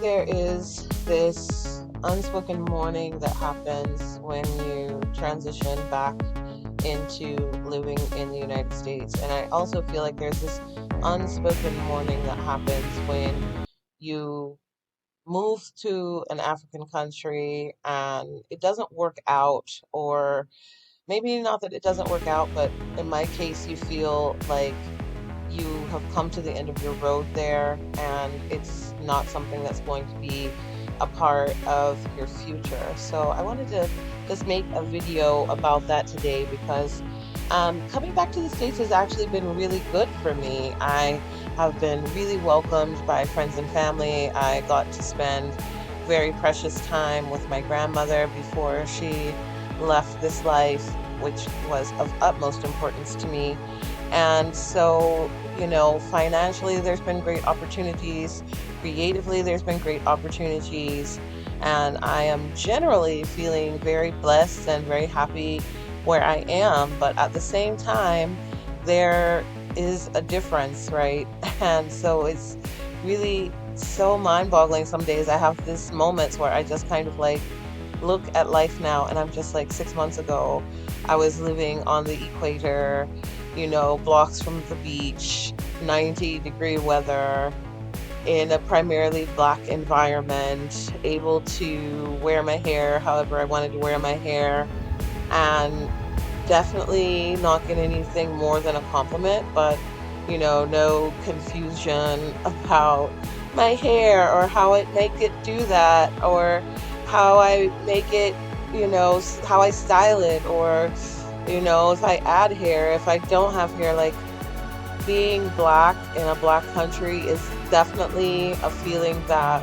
there is this unspoken mourning that happens when you transition back into living in the United States. And I also feel like there's this unspoken mourning that happens when you move to an African country and it doesn't work out, or maybe not that it doesn't work out, but in my case, you feel like you have come to the end of your road there and it's not something that's going to be a part of your future. So I wanted to just make a video about that today because coming back to the States has actually been really good for me. I have been really welcomed by friends and family. I got to spend very precious time with my grandmother before she left this life, which was of utmost importance to me. And so, financially, there's been great opportunities. Creatively, there's been great opportunities. And I am generally feeling very blessed and very happy where I am. But at the same time, there is a difference, right? And so it's really so mind-boggling some days. I have these moments where I just kind of like look at life now and I'm just like 6 months ago, I was living on the equator, blocks from the beach, 90-degree weather, in a primarily black environment, able to wear my hair however I wanted to wear my hair, and definitely not get anything more than a compliment, but no confusion about my hair or how I make it do that, or how I make it, how I style it, or if I add hair, if I don't have hair. Like, being black in a black country is definitely a feeling that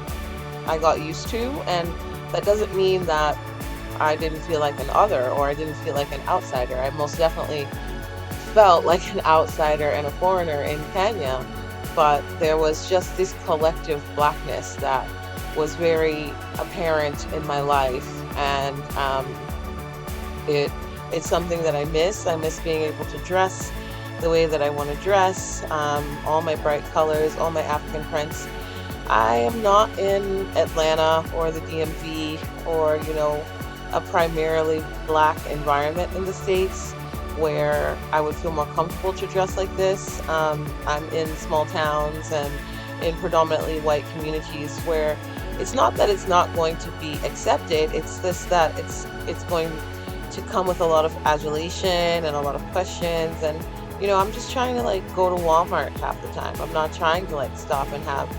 I got used to, and that doesn't mean that I didn't feel like an other or I didn't feel like an outsider. I most definitely felt like an outsider and a foreigner in Kenya, but there was just this collective blackness that was very apparent in my life, and it's something that I miss. I miss being able to dress the way that I want to dress, all my bright colors, all my African prints. I am not in Atlanta or the DMV or, a primarily black environment in the States where I would feel more comfortable to dress like this. I'm in small towns and in predominantly white communities where it's not that it's not going to be accepted, it's just that it's going to come with a lot of adulation and a lot of questions. And I'm just trying to like go to Walmart half the time. I'm not trying to like stop and have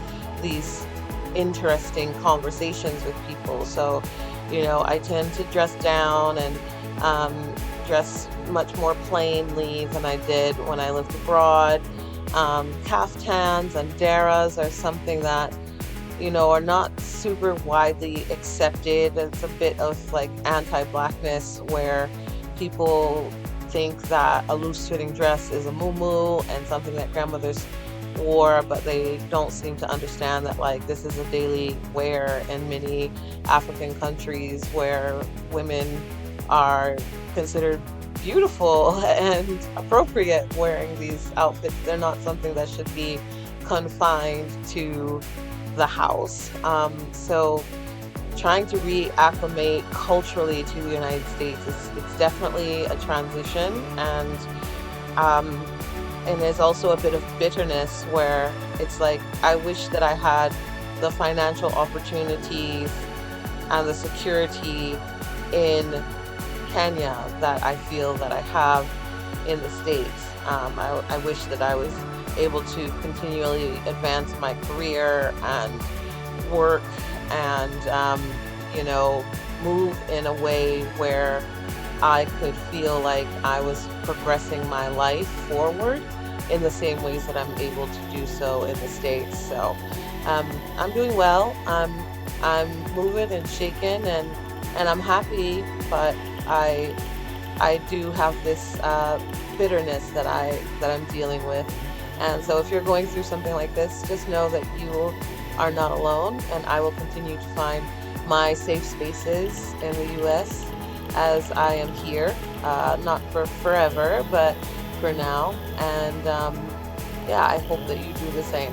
these interesting conversations with people. So I tend to dress down and dress much more plainly than I did when I lived abroad. Kaftans and daras are something that are not super widely accepted. It's a bit of like anti-blackness where people think that a loose-fitting dress is a muumuu and something that grandmothers wore, but they don't seem to understand that like this is a daily wear in many African countries where women are considered beautiful and appropriate wearing these outfits. They're not something that should be confined to the house. So trying to reacclimate culturally to the United States it's definitely a transition, and there's also a bit of bitterness where it's like I wish that I had the financial opportunities and the security in Kenya that I feel that I have in the States. I wish that I was able to continually advance my career and work and move in a way where I could feel like I was progressing my life forward in the same ways that I'm able to do so in the States. So I'm doing well. I'm moving and shaking, and I'm happy, but I do have this bitterness that I'm dealing with. And so if you're going through something like this, just know that you are not alone, and I will continue to find my safe spaces in the US as I am here, not for forever, but for now. And I hope that you do the same.